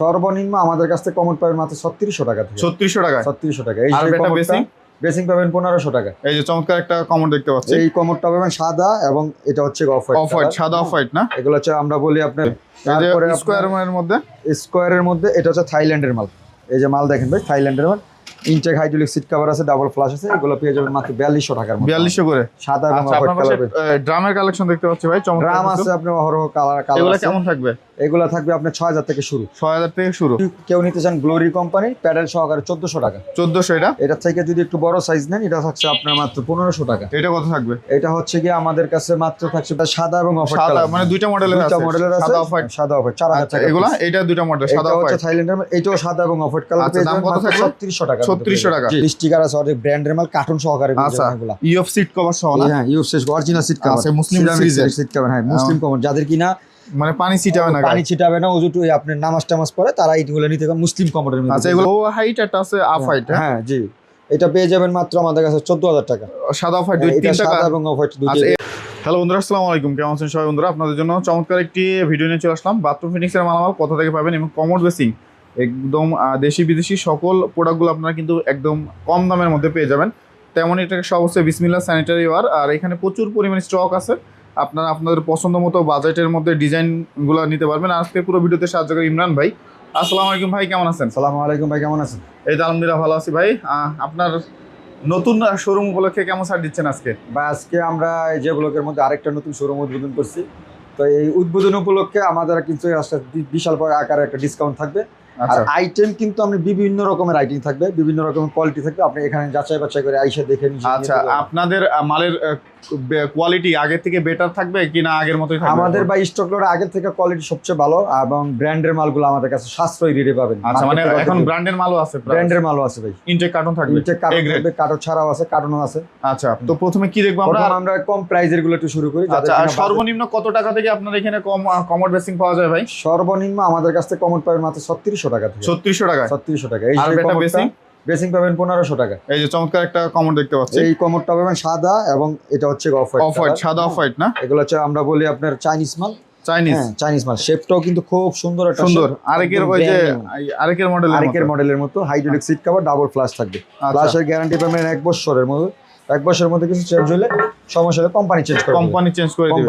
সর্বনিম্ন আমাদের কাছ থেকে কমোড পাবেন মাত্র 3600 টাকা থেকে। 3600 টাকা। 3600 টাকা। এই আর যে এটা বেসিং বেসিং পাবেন 1500 টাকা। এই যে চমৎকার একটা কমোড দেখতে পাচ্ছি। এই কমোডটা পাবেন সাদা এবং এটা হচ্ছে অফ হোয়াইট। সাদা অফ হোয়াইট না? এগুলো হচ্ছে আমরা বলি আপনার তারপরে স্কয়ারের মধ্যে এটা হচ্ছে থাইল্যান্ডের মাল। এই যে মাল দেখেন ভাই, থাইল্যান্ডের মাল। ইনটেক হাইড্রোলিক সিট কভার আছে, ডাবল ফ্লাশ আছে। এগুলো পেয়ে যাবেন মাত্র 4200 টাকার মধ্যে। 4200 করে সাদা এবং অফ হোয়াইট কালার। ড্রামের কালেকশন দেখতে পাচ্ছি ভাই, চমৎকার ড্রাম আছে আপনার অহরহ কালার। এগুলো কেমন থাকবে? এগুলো থাকবে আপনার 6000 থেকে শুরু। 6000 থেকে শুরু। কেউ নিতে চান গ্লোরি কোম্পানি প্যাডেল সহকারে 1400 টাকা। 1400 এটা থেকে যদি একটু বড় সাইজ নেন এটা থাকছে আপনার মাত্র 1500 টাকা। এটা কত থাকবে? এটা হচ্ছে কি আমাদের কাছে মাত্র থাকছে সাদা এবং অফ হোয়াইট কালার। মানে দুইটা মডেলের আছে। সাদা অফ হোয়াইট 4000 টাকা। এগুলো এটা দুইটা মডেল, সাদা অফ হোয়াইট। এটা হচ্ছে থাইল্যান্ডের, এটাও সাদা এবং অফ হোয়াইট কালার। আচ্ছা, দাম কত থাকবে? 3600 টাকা। 3600 টাকা। স্টিকার আছে অনেক ব্র্যান্ডের মাল, কার্টুন সহকারে আচ্ছা, ইউএফ সিট কভার সহ না? হ্যাঁ, ইউএফ অরিজিনাল সিট কভার আছে, মুসলিম সিরিজের সিট কভার। হ্যাঁ, মুসলিম কভার যাদের কিনা মানে পানি ছিটাবে না, পানি ছিটাবে না, ওজুটু আপনার নামাজ টামাজ পড়ে তারা এইগুলো নিতে পারে মুসলিম কমোডের মধ্যে। আচ্ছা, এগুলো লো হাইট একটা আছে, আপ হাইট। হ্যাঁ জি, এটা পেয়ে যাবেন মাত্র আমাদের কাছে 14000 টাকা। সাদা অফ হোয়াইট তিন টাকা। সাদা এবং অফ হোয়াইট দুটো। হ্যালো বন্ধুরা, আসসালামু আলাইকুম। কেমন আছেন সবাই বন্ধুরা? আপনাদের জন্য চমৎকার একটি ভিডিও নিয়ে চলে আসলাম। বাথরুম ফিনিক্সের মালামাল কোথা থেকে পাবেন এবং কমোড বেসিং একদম দেশি বিদেশি সকল প্রোডাক্টগুলো আপনারা কিন্তু একদম কম দামের মধ্যে পেয়ে যাবেন। তেমনই এটাকে সব হচ্ছে বিসমিল্লাহ স্যানিটারি ওয়ার। আর এখানে প্রচুর পরিমাণে স্টক আছে, আপনারা আপনাদের পছন্দ মতো বাজেটের মধ্যে ডিজাইনগুলো নিতে পারবেন। আজকে পুরো ভিডিওতে সাহায্য করে ইমরান ভাই। আসসালামু আলাইকুম ভাই, কেমন আছেন? আসসালামু আলাইকুম ভাই, কেমন আছেন? এই তো আলহামদুলিল্লাহ ভালো আছি ভাই। আপনার নতুন শোরুম উপলক্ষে কেমন ছাড় দিচ্ছেন আজকে? বা আজকে আমরা এই যে ব্লকের মধ্যে আরেকটা নতুন শোরুম উদ্বোধন করছি। তো এই উদ্বোধন উপলক্ষে আমাদের কিন্তু বিশাল আকারে একটা ডিসকাউন্ট থাকবে। আর আইটেম কিন্তু আপনি বিভিন্ন রকমের আইটেম থাকবে, বিভিন্ন রকমের কোয়ালিটি থাকবে। আপনি এখানে যাচাই বাছাই করে আইসা দেখে নিন। আচ্ছা, আপনাদের মালের কোয়ালিটি আগের থেকে বেটার থাকবে কিনা আগের মতোই থাকবে? আমাদের বা স্টক লটে আগের থেকে কোয়ালিটি সবচেয়ে ভালো এবং ব্র্যান্ডের মালগুলো আমাদের কাছে সাশ্রয়ী রেটে পাবেন। আচ্ছা, মানে এখন ব্র্যান্ডের মালও আছে? ব্র্যান্ডের মালও আছে ভাই। ইনটেক কার্টন থাকবে? ইনটেক কার্টন থাকবে, কার্টন ছাড়াও আছে, কার্টনও আছে। আচ্ছা, তো প্রথমে কি দেখবো আমরা? আমরা কম প্রাইজের গুলো একটু শুরু করি। আচ্ছা, আর সর্বনিম্ন কত টাকা থেকে আপনার এখানে কমোড বেসিং পাওয়া যায় ভাই? সর্বনিম্ন আমাদের কাছ থেকে কমোড পাবেন মাত্র 3600 টাকা থেকে। 3600 টাকা। 3600 টাকা। এই যে বেসিং বেসিং পাবেন 1500 টাকা। এই যে চমৎকার একটা কমোড দেখতে পাচ্ছি। এই কমোডটা পাবেন সাদা এবং এটা হচ্ছে অফ হোয়াইট। সাদা অফ হোয়াইট না? এগুলো হচ্ছে আমরা বলি আপনার চাইনিজ মাল। চাইনিজ মাল। শেপটাও কিন্তু খুব সুন্দর একটা সুন্দর। আরেকের ওই যে আরেকের মডেলের মতো hydraulic seat cover, double flush থাকবে। ফ্লাশের গ্যারান্টি পাবেন 1 বছরের মধ্যে। 1 বছরের মধ্যে কিছু চেঞ্জ হলে সমস্যা হলে কোম্পানি চেঞ্জ করে দিবে।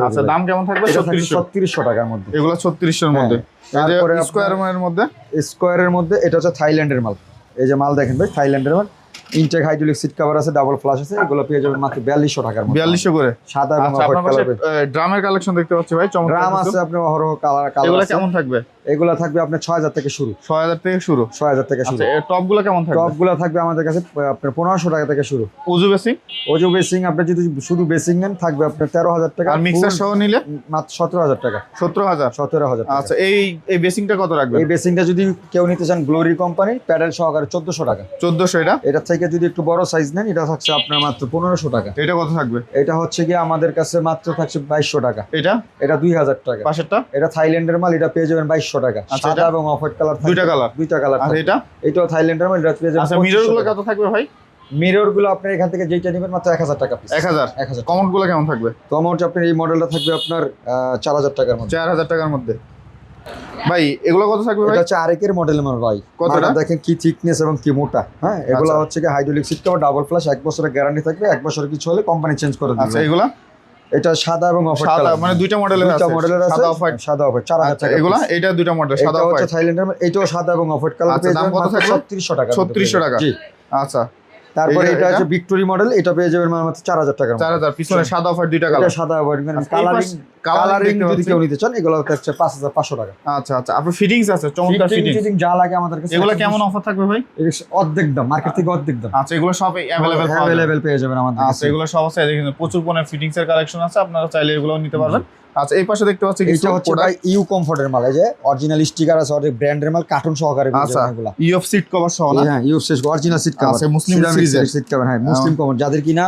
আচ্ছা, দাম কেমন থাকবে? 3600 টাকার মধ্যে। এগুলো 3600 এর মধ্যে। তারপরে স্কয়ারের মধ্যে এটা হচ্ছে থাইল্যান্ডের মাল। এই যে মাল দেখেন ভাই, থাইল্যান্ডের মাল। ইনটেক হাইড্রোলিক সিট কভার আছে, ডাবল ফ্লাশ আছে। এগুলো পেয়ে যাবেন মাত্র 4200 টাকার মধ্যে। 4200 করে। সাদা এবং অফ হোয়াইট কালার। ড্রামের কালেকশন দেখতে পাচ্ছি ভাই, চমৎকার। ড্রাম আছে আপনার অহরহ কালার। এগুলো কেমন থাকবে? এগুলো থাকবে আপনার 6000 থেকে শুরু। 6000 থেকে শুরু। 6000 থেকে শুরু। আচ্ছা, টপগুলো কেমন থাকবে? টপগুলো থাকবে আমাদের কাছে আপনার 1500 টাকা থেকে শুরু। ওজু বেসিং? ওজু বেসিং আপনি যদি শুধু বেসিং নেন থাকবে আপনার 13000 টাকা। আর মিক্সার সহ নিলে মাত্র 17000 টাকা। 17000 টাকা। আচ্ছা, এই বেসিংটা কত রাখবেন? এই বেসিংটা যদি কেউ নিতে চান গ্লোরি কোম্পানি প্যাডেল সহকারে 1400 টাকা। 1400 এটা থেকে যদি একটু বড় সাইজ নেন এটা থাকছে আপনার মাত্র 1500 টাকা। এটা কত থাকবে? এটা হচ্ছে কি আমাদের কাছে মাত্র থাকছে 2200 টাকা। এটা 2000 টাকা। পাশেরটা? এটা থাইল্যান্ডের মাল, এটা পেয়ে যাবেন 2200 টাকা। সাদা এবং অফ হোয়াইট কালার। দুইটা কালার। আর এটাও থাইল্যান্ডের মাল, এটা পেয়ে যাবেন। আচ্ছা, মিররগুলো কত থাকবে ভাই? মিররগুলো আপনি এখান থেকে যেটা নেবেন মাত্র 1000 টাকা পিস। 1000। কমোডগুলো কেমন থাকবে? কমোড আপনার এই মডেলটা থাকবে আপনার 4000 টাকার মধ্যে। 4000 টাকার মধ্যে। ভাই এগুলো কত থাকবে ভাই? এটা হচ্ছে আরেকের মডেলের মাল ভাই। কতটা দেখেন কি থিকনেস এবং কি মোটা। হ্যাঁ, এগুলো হচ্ছে কি hydraulic seat cover, double flush. 1 বছরের গ্যারান্টি থাকবে। 1 বছরের কিছু হলে কোম্পানি চেঞ্জ করে দিবে। আচ্ছা, এগুলো এটা সাদা এবং অফ হোয়াইট কালার। মানে দুইটা মডেলের আছে। সাদা অফ হোয়াইট 4000 টাকা। এগুলো এটা দুইটা মডেল, সাদা অফ হোয়াইট। এটা হচ্ছে থাইল্যান্ডের, এটাও সাদা এবং অফ হোয়াইট কালার। আচ্ছা, দাম কত থাকবে? 3600 টাকা। 3600 টাকা। জি। আচ্ছা, তারপরে এটা হচ্ছে ভিক্টোরি মডেল, এটা পেয়ে যাবেন মাত্র 4000 টাকা। 4000। পিছনে সাদা অফ হোয়াইট দুইটা কালার। এটা সাদা অফ হোয়াইট কালারিং যদি কেউ নিতে চান এগুলো হচ্ছে 5500 টাকা। আচ্ছা, আপনার ফিটিংস আছে, চমৎকার ফিটিংস যা লাগে আমাদের কাছে। এগুলো কেমন অফার থাকবে ভাই? অর্ধেক দাম, মার্কেট থেকে অর্ধেক দাম। আচ্ছা, এগুলো সব अवेलेबल পেয়ে যাবেন আমাদের কাছে। আচ্ছা, এগুলো সব আছে। দেখেন প্রচুর পরিমাণে ফিটিংস এর কালেকশন আছে, আপনারা চাইলে এগুলো নিতে পারবেন। আচ্ছা, এই পাশে দেখতে পাচ্ছি এটা হচ্ছে ভাই ইউ কমফোর্টের মাল। এই যে অরিজিনাল স্টিকার আছে, অনেক ব্র্যান্ডের মাল, কার্টুন সহকারে। আচ্ছা, ইউএফ সিট কভার সহ না? হ্যাঁ, ইউএফ অরিজিনাল সিট কভার। আছে, মুসলিম সিরিজের সিট কভার। হ্যাঁ, মুসলিম কভার যাদের কিনা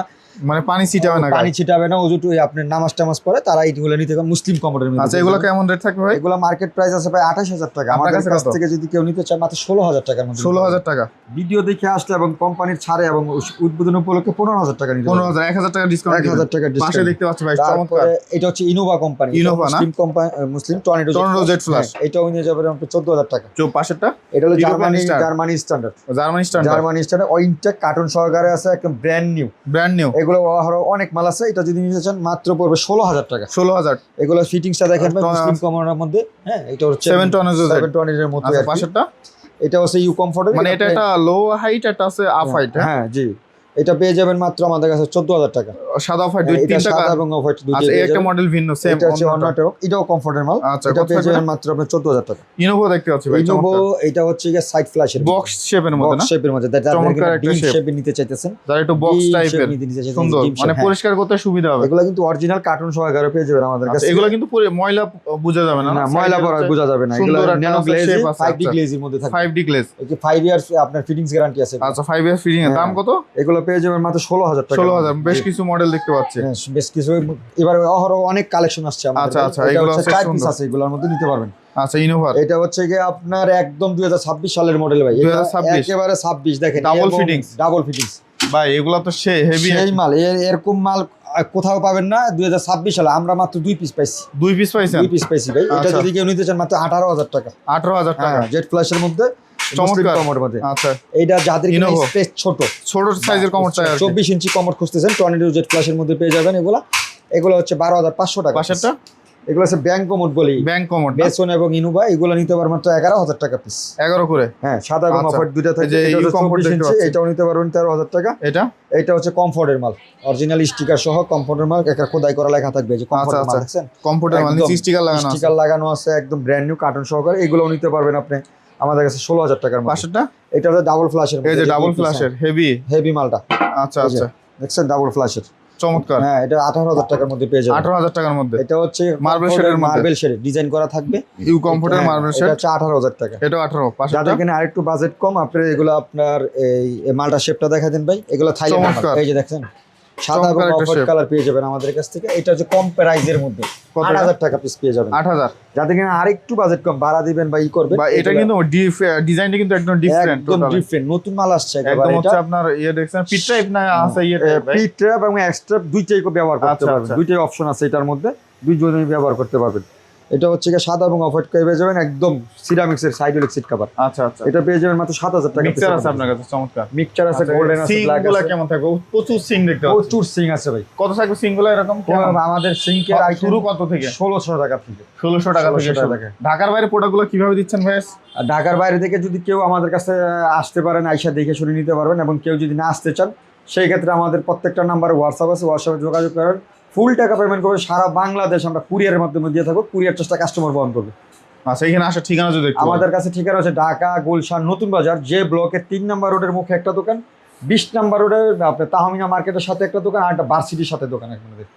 মানে পানি ছিটাবে না পানি গায়ে। ছিটাবে না, ওজুটু আপনার নামাজ টামাজ পরে তারা এইগুলো নিতে পারে মুসলিম কমোডের মধ্যে। আচ্ছা এগুলো কেমন রেট থাকবে ভাই? এগুলো মার্কেট প্রাইস আছে প্রায় 28,000 টাকা। আপনার আমাদের কাছে কাছ কত? থেকে যদি কেউ নিতে চায় মাত্র 16,000 টাকার মধ্যে। 16,000 টাকা। ভিডিও দেখে আসলে এবং কোম্পানির ছাড়ে এবং উদ্বোধন উপলক্ষে 15,000 টাকা নিতে 15,000 1,000 টাকা ডিসকাউন্ট 1,000 টাকা পাশে ডিসকাউন্ট। দেখতে পাচ্ছি ভাই চমৎকার। তারপরে এটা হচ্ছে ইনোভা কোম্পানি, ইনোভা না? মুসলিম কোম্পানি, মুসলিম টর্নেডো জেট ফ্লাশ। এটাও নিয়ে যাবে 14,000 টাকা। পাশেরটা এটা হলো European star। Germany standard, Germany standard Germany standard ওইনটেক কার্টুন সহকারে আছে, একদম ব্র্যান্ড নিউ। ব্র্যান্ড নিউ এগুলো আরো অনেক মাল আছে, এটা যদি নিতে চান মাত্র পড়বে 16,000 টাকা। 16,000। এগুলো ফিটিংসটা দেখেন ভাই, আর মুসলিম কমনের মধ্যে। হ্যাঁ, এটা হচ্ছে 7 টনেজের 7 টনেজের মধ্যে আচ্ছা আর কি। পাশেরটা এটা হচ্ছে ইউ কমফোর্টের, মানে এটা একটা লো হাইট, একটা আছে আপ হাইট। হ্যাঁ জি, এটা পেয়ে যাবেন মাত্র আমাদের কাছে 14,000 টাকা। সাদা অফ হাইট দুই এটা তিনটা সাদা কালার। এবং অফ হোয়াইট দুইটাই আচ্ছা পেয়ে একটা যাবেন। মডেল ভিন্ন সেম। এটা হচ্ছে অন্যটা, এটাও কমফোর্টের মাল। আচ্ছা, এটা কত পেয়ে থাকবে? যাবেন মাত্র আপনার 14,000 টাকা। ইনোভো দেখতে পাচ্ছি ভাই ইনোভো, চমৎকার। এটা হচ্ছে গিয়ে সাইড ফ্ল্যাশের বক্স শেপের মধ্যে না? বক্স শেপের মধ্যে, যারা চমৎকার একটা ডিম shape। শেপে নিতে চাইতেছেন, যারা একটু বক্স ডিম টাইপের shape নিতে চাইতেছেন, সুন্দর, ডিম shape, মানে হ্যাঁ। পরিষ্কার করতে সুবিধা হবে। এগুলো কিন্তু অরিজিনাল কার্টুন সহকারে পেয়ে যাবেন আমাদের আচ্ছা, কাছে। এগুলো কিন্তু পুরো ময়লা বোঝা যাবে না? না, ময়লা পড়া বোঝা যাবে না। এগুলো সুন্দর একটা ন্যানো গ্লেজ, shape আছে, 5D আচ্ছা। গ্লেজের মধ্যে থাকে। 5D glaze. এটি 5 ইয়ার্স আপনার ফিটিংস গ্যারান্টি আছে। আচ্ছা 5 ইয়ার ফিটিং এর দাম হ্যাঁ। কত? এগুলো পেয়ে যাবেন মাত্র 16,000 টাকা। 16,000। বেশ কিছু মডেল দেখতে পাচ্ছি। হ্যাঁ, বেশ কিছু এবার অহরহ অনেক কালেকশন আসছে আমাদের। আচ্ছা, আচ্ছা, এটা এগুলো হচ্ছে হচ্ছে 4 পিস সুন্দর। আছে, এগুলোর মধ্যে নিতে পারবেন। আচ্ছা ইনোভা এটা হচ্ছে গিয়ে আপনার একদম 2026 সালের মডেল ভাই। এটা 2026 একেবারে 26 দেখেন, Double fittings। ডাবল ফিটিংস ভাই, এগুলো তো সে হেভি। সেই মাল, এরকম মাল কোথাও পাবেন না। 2026 সালে আমরা মাত্র 2 পিস পাইছি। 2 পিস পাইছেন? 2 পিস পাইছি ভাই। এটা আচ্ছা। যদি কেউ নিতে চান মাত্র 18,000 টাকা। 18,000 টাকা। হ্যাঁ, জেট ফ্ল্যাশের মধ্যে, মুসলিম চমৎকার। কমোড মধ্যে। আচ্ছা এইটা যাদের কিনা Innova। স্পেস ছোট সাইজের কমর চাই আর কি। 24 ইঞ্চি কমোড খুঁজতেছেন, টর্নেডো জেট ফ্ল্যাশের মধ্যে পেয়ে যাবেন এগুলা। এগুলো হচ্ছে 12,500 টাকা। পাশেরটা এগুলো হচ্ছে ব্যাংক কমোড বলি, ব্যাংক কমর বেসন এবং ইনোভা। এগুলো নিতে পারবেন মাত্র 11,000 টাকা পিস। 11 করে। হ্যাঁ, সাদা এবং আচ্ছা। অফার দুইটা থাকে। এই যে এটা হচ্ছে U-Comfort 24 দেখতে ইঞ্চি, পাচ্ছি। এটাও নিতে পারবেন 13,000 টাকা। এটা এটা হচ্ছে কমফোর্টের মাল, অরিজিনাল স্টিকার সহ কমফোর্টের মাল, একটা খোদাই করা লেখা থাকবে যে কমফোর্টের মাল, আচ্ছা। দেখছেন? কম্পিউটার মানে একদম স্টিকার লাগানো আছে। স্টিকার লাগানো আছে, একদম ব্র্যান্ড নিউ কার্টুন সহকারে। এগুলোও নিতে পারবেন আপনি আমাদের কাছে 16,000 টাকার মধ্যে। পাশেরটা এটা হচ্ছে ডাবল ফ্ল্যাশের, এই যে ডাবল ফ্ল্যাশের হেভি। হেভি মালটা। আচ্ছা এই যে, আচ্ছা দেখছেন ডাবল ফ্ল্যাশের। চমৎকার। হ্যাঁ, এটা 18,000 টাকার মধ্যে পেয়ে যাবেন। 18,000 টাকার মধ্যে। এটা হচ্ছে Marble shade এর মধ্যে। মার্বেল শেড ডিজাইন করা থাকবে। ইউ কম্পিউটার হ্যাঁ, মার্বেল এটা শেড। হচ্ছে 18,000 টাকা। এটা 18। পাশেরটা যাদের এখানে আরেকটু বাজেট কম, আপনার এগুলো আপনার এই মালটা শেপটা দেখা দেন ভাই। এগুলো থাইল্যান্ড চমৎকার। এই যে দেখছেন, সাদা এবং চমৎকার একটা অফ shape। কালার পেয়ে যাবেন আমাদের কাছ থেকে। এটা হচ্ছে কম প্রাইজের মধ্যে, কত 8,000 টাকা পিস পেয়ে যাবেন। 8,000। যাদের কিনা আরেকটু বাজেট কম, ভাড়া দিবেন বা ই করবেন। বা এটা কিন্তু ডিজাইনটা কিন্তু একদম ডিফারেন্ট একদম টোটালি। ডিফারেন্ট, নতুন মাল আসছে একদম একেবারে। হচ্ছে এটা আপনার ইয়ে দেখছেন পিট টাইপ না আছে ইয়ে টাইপ ভাই। পিট ট্র্যাপ এবং এক্সট্রা দুইটাই ব্যবহার করতে আচ্ছা, পারবেন। আচ্ছা। দুইটাই অপশন আছে এটার মধ্যে, দুইজনেই ব্যবহার করতে পারবেন। এটা হচ্ছে গিয়ে সাদা এবং অফ হোয়াইট পেয়ে যাবেন, একদম সিরামিক্সের সাইডোলিক সিট কভার। আচ্ছা আচ্ছা। এটা পেয়ে যাবেন মাত্র 7,000 টাকা। মিক্সার আছে আপনার কাছে চমৎকার। মিক্সচার আছে, গোল্ডেন আছে, সিং ব্ল্যাক গুলো আছে, কেমন থাকবে? প্রচুর সিং দেখতে পাচ্ছি। প্রচুর সিং আছে ভাই। কত থাকবে সিং গুলো এরকম? কেমন? আমাদের সিঙ্কের শুরু কত থেকে? 1600 টাকা থেকে। 1600 টাকা থেকে 1600 শুরু। টাকা। ঢাকার বাইরে প্রোডাক্টগুলো কিভাবে দিচ্ছেন ভাই? আর ঢাকার বাইরে থেকে যদি কেউ আমাদের কাছে আসতে পারেন, আইসা দেখে শুনে নিতে পারবেন। এবং কেউ যদি না আসতে চান, সেই ক্ষেত্রে আমাদের প্রত্যেকটা নাম্বারে হোয়াটসঅ্যাপ আছে, হোয়াটসঅ্যাপে যোগাযোগ করেন। ফুল টাকা পেমেন্ট করবে, সারা বাংলাদেশ আমরা কুরিয়ারের মাধ্যমে দিয়ে থাকবো। কুরিয়ার চার্জটা কাস্টমার বহন করবে। আচ্ছা এখানে আসার ঠিকানা যদি একটু আমাদের কাছে ঠিকানা হচ্ছে ঢাকা গুলশান নতুন বাজার, যে ব্লকের 3 নম্বর রোডের মুখে একটা দোকান, 20 নম্বর রোডে আপনার তাহমিনা মার্কেটের সাথে একটা দোকান, আর একটা ভার্সিটির সাথে দোকান আমাদের।